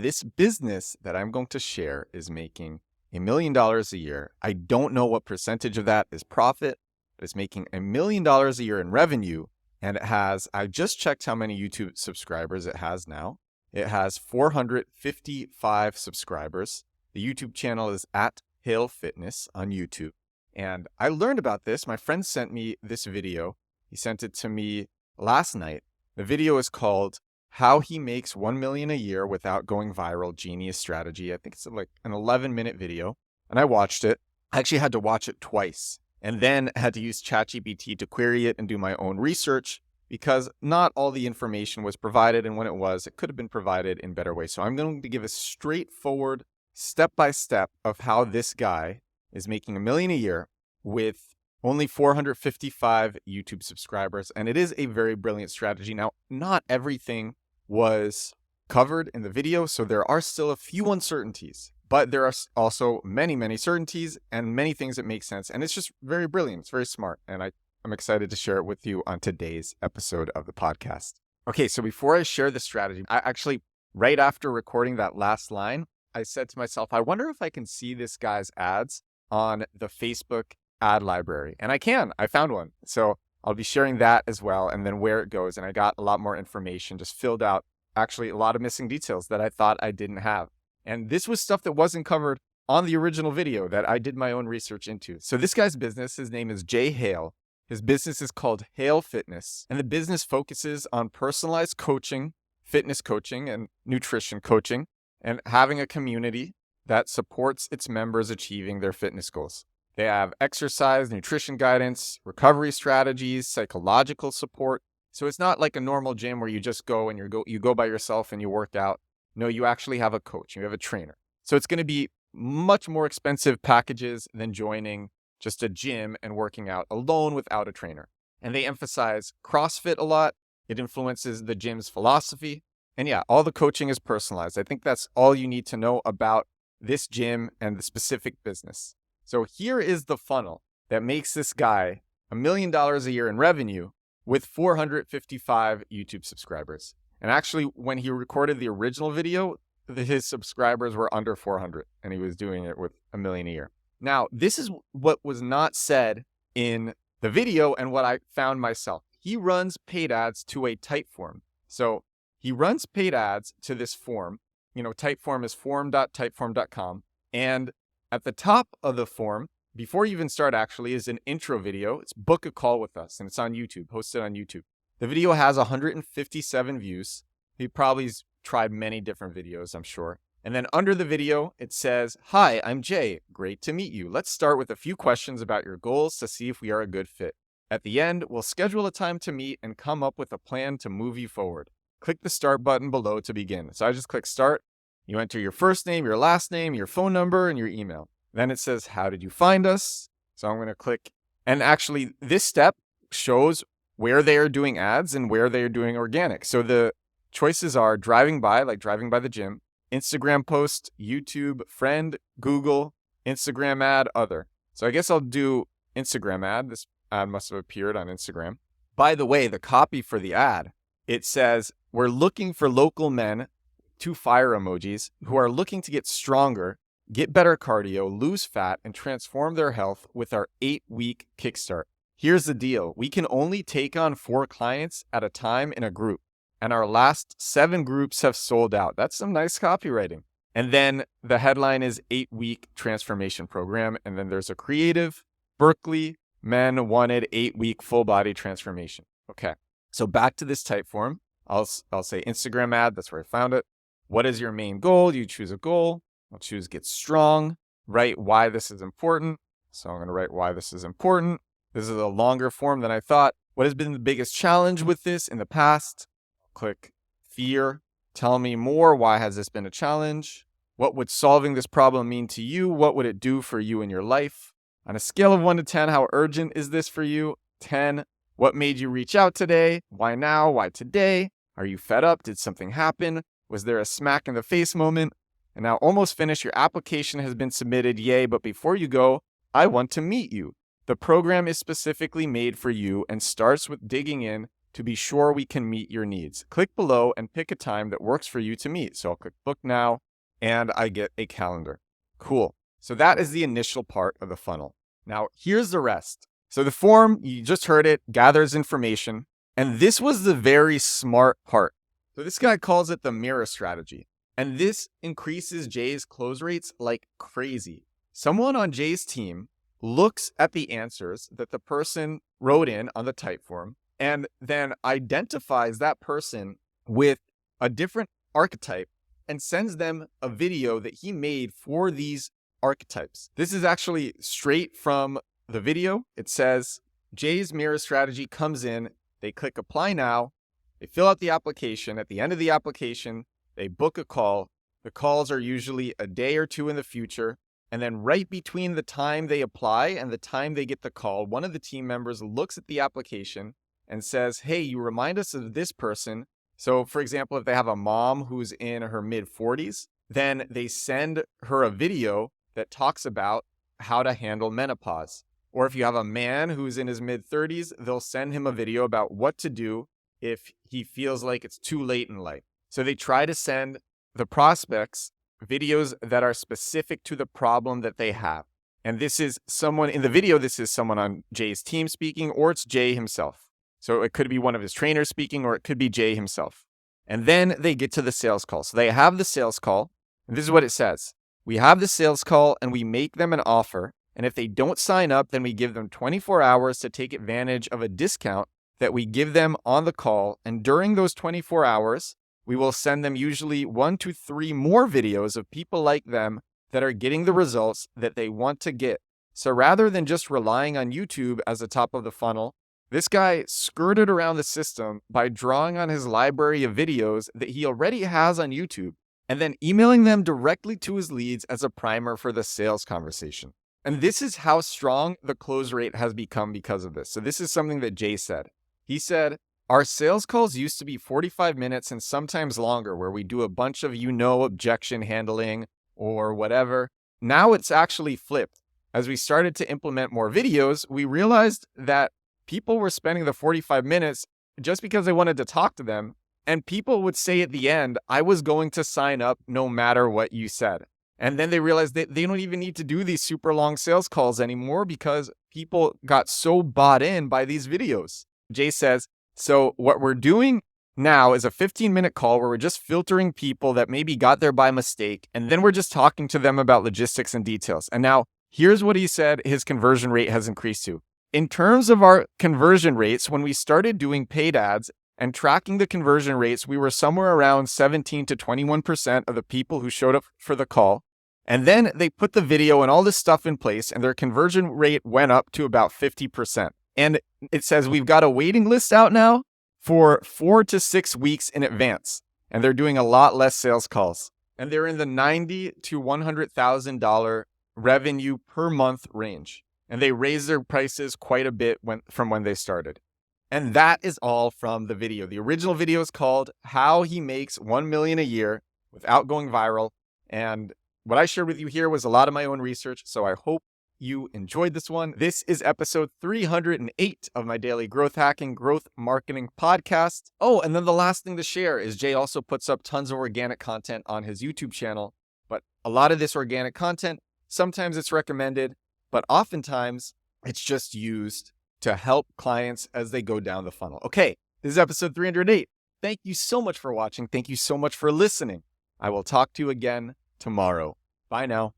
This business that I'm going to share is making $1 million a year. I don't know what percentage of that is profit, but it's making $1 million a year in revenue. And I just checked how many YouTube subscribers it has now. It has 455 subscribers. The YouTube channel is at Hale Fitness on YouTube. And I learned about this. My friend sent me this video. He sent it to me last night. The video is called How He Makes $1 Million a Year Without Going Viral, Genius Strategy. I think it's like an 11-minute video. And I watched it. I actually had to watch it twice and then had to use ChatGPT to query it and do my own research because not all the information was provided. And when it was, it could have been provided in better ways. So I'm going to give a straightforward step-by-step of how this guy is making $1 million a year with only 455 YouTube subscribers. And it is a very brilliant strategy. Now, not everything was covered in the video, so there are still a few uncertainties, but there are also many, many certainties and many things that make sense. And it's just very brilliant. It's very smart. And I'm excited to share it with you on today's episode of the podcast. Okay, so before I share the strategy, I actually, right after recording that last line, I said to myself, I wonder if I can see this guy's ads on the Facebook ad library. And I can. I found one. So I'll be sharing that as well, and then where it goes. And I got a lot more information, just filled out actually a lot of missing details that I thought I didn't have. And this was stuff that wasn't covered on the original video that I did my own research into. So this guy's business, his name is Jay Hale. His business is called Hale Fitness. And the business focuses on personalized coaching, fitness coaching, and nutrition coaching, and having a community that supports its members achieving their fitness goals. They have exercise, nutrition guidance, recovery strategies, psychological support. So it's not like a normal gym where you just go and you go by yourself and you work out. No, you actually have a coach, you have a trainer. So it's going to be much more expensive packages than joining just a gym and working out alone without a trainer. And they emphasize CrossFit a lot. It influences the gym's philosophy. And yeah, all the coaching is personalized. I think that's all you need to know about this gym and the specific business. So here is the funnel that makes this guy $1 million a year in revenue with 455 YouTube subscribers. And actually, when he recorded the original video, his subscribers were under 400, and he was doing it with $1 million a year. Now, this is what was not said in the video and what I found myself. He runs paid ads to a Typeform. So he runs paid ads to this form. Typeform is form.typeform.com. And at the top of the form, before you even start actually, is an intro video. It's book a call with us, and it's on YouTube, hosted on YouTube. The video has 157 views. He probably tried many different videos, I'm sure. And then under the video, it says, "Hi, I'm Jay. Great to meet you. Let's start with a few questions about your goals to see if we are a good fit. At the end, we'll schedule a time to meet and come up with a plan to move you forward. Click the start button below to begin." So I just click start. You enter your first name, your last name, your phone number, and your email. Then it says, "How did you find us?" So I'm going to click. And actually, this step shows where they are doing ads and where they are doing organic. So the choices are driving by, like driving by the gym, Instagram post, YouTube, friend, Google, Instagram ad, other. So I guess I'll do Instagram ad. This ad must have appeared on Instagram. By the way, the copy for the ad, it says, "We're looking for local men," 2 fire emojis, "who are looking to get stronger, get better cardio, lose fat, and transform their health with our 8-week kickstart. Here's the deal. We can only take on 4 clients at a time in a group, and our last 7 groups have sold out." That's some nice copywriting. And then the headline is 8-week transformation program. And then there's a creative, Berkeley, men wanted 8-week full body transformation. Okay. So back to this Typeform. I'll say Instagram ad. That's where I found it. What is your main goal? You choose a goal. I'll choose get strong. Write why this is important. So I'm going to write why this is important. This is a longer form than I thought. What has been the biggest challenge with this in the past? Click fear. Tell me more. Why has this been a challenge? What would solving this problem mean to you? What would it do for you in your life? On a scale of 1 to 10, how urgent is this for you? 10. What made you reach out today? Why now? Why today? Are you fed up? Did something happen? Was there a smack in the face moment? And now almost finished. Your application has been submitted. Yay. But before you go, I want to meet you. The program is specifically made for you and starts with digging in to be sure we can meet your needs. Click below and pick a time that works for you to meet. So I'll click book now and I get a calendar. Cool. So that is the initial part of the funnel. Now here's the rest. So the form, you just heard it, gathers information. And this was the very smart part. So this guy calls it the mirror strategy. And this increases Jay's close rates like crazy. Someone on Jay's team looks at the answers that the person wrote in on the Typeform and then identifies that person with a different archetype and sends them a video that he made for these archetypes. This is actually straight from the video. It says Jay's mirror strategy comes in, they click apply now, they fill out the application. At the end of the application, they book a call. The calls are usually a day or two in the future. And then right between the time they apply and the time they get the call, one of the team members looks at the application and says, hey, you remind us of this person. So for example, if they have a mom who's in her mid-40s, then they send her a video that talks about how to handle menopause. Or if you have a man who's in his mid-30s, they'll send him a video about what to do if he feels like it's too late in life. So they try to send the prospects videos that are specific to the problem that they have. And this is someone in the video, this is someone on Jay's team speaking, or it's Jay himself. So it could be one of his trainers speaking, or it could be Jay himself. And then they get to the sales call. So they have the sales call, and this is what it says. We have the sales call and we make them an offer. And if they don't sign up, then we give them 24 hours to take advantage of a discount that we give them on the call. And during those 24 hours, we will send them usually 1 to 3 more videos of people like them that are getting the results that they want to get. So rather than just relying on YouTube as the top of the funnel, this guy skirted around the system by drawing on his library of videos that he already has on YouTube and then emailing them directly to his leads as a primer for the sales conversation. And this is how strong the close rate has become because of this. So this is something that Jay said. He said, our sales calls used to be 45 minutes and sometimes longer, where we do a bunch of, objection handling or whatever. Now it's actually flipped. As we started to implement more videos, we realized that people were spending the 45 minutes just because they wanted to talk to them. And people would say at the end, I was going to sign up no matter what you said. And then they realized that they don't even need to do these super long sales calls anymore because people got so bought in by these videos. Jay says, so what we're doing now is a 15-minute call where we're just filtering people that maybe got there by mistake. And then we're just talking to them about logistics and details. And now here's what he said his conversion rate has increased to. In terms of our conversion rates, when we started doing paid ads and tracking the conversion rates, we were somewhere around 17 to 21% of the people who showed up for the call. And then they put the video and all this stuff in place and their conversion rate went up to about 50%. And it says we've got a waiting list out now for 4 to 6 weeks in advance. And they're doing a lot less sales calls. And they're in the $90,000 to $100,000 revenue per month range. And they raised their prices quite a bit from when they started. And that is all from the video. The original video is called How He Makes $1 Million a Year Without Going Viral. And what I shared with you here was a lot of my own research. So I hope you enjoyed this one. This is episode 308 of my daily growth hacking, growth marketing podcast. Oh, and then the last thing to share is Jay also puts up tons of organic content on his YouTube channel. But a lot of this organic content, sometimes it's recommended, but oftentimes it's just used to help clients as they go down the funnel. Okay, this is episode 308. Thank you so much for watching. Thank you so much for listening. I will talk to you again tomorrow. Bye now.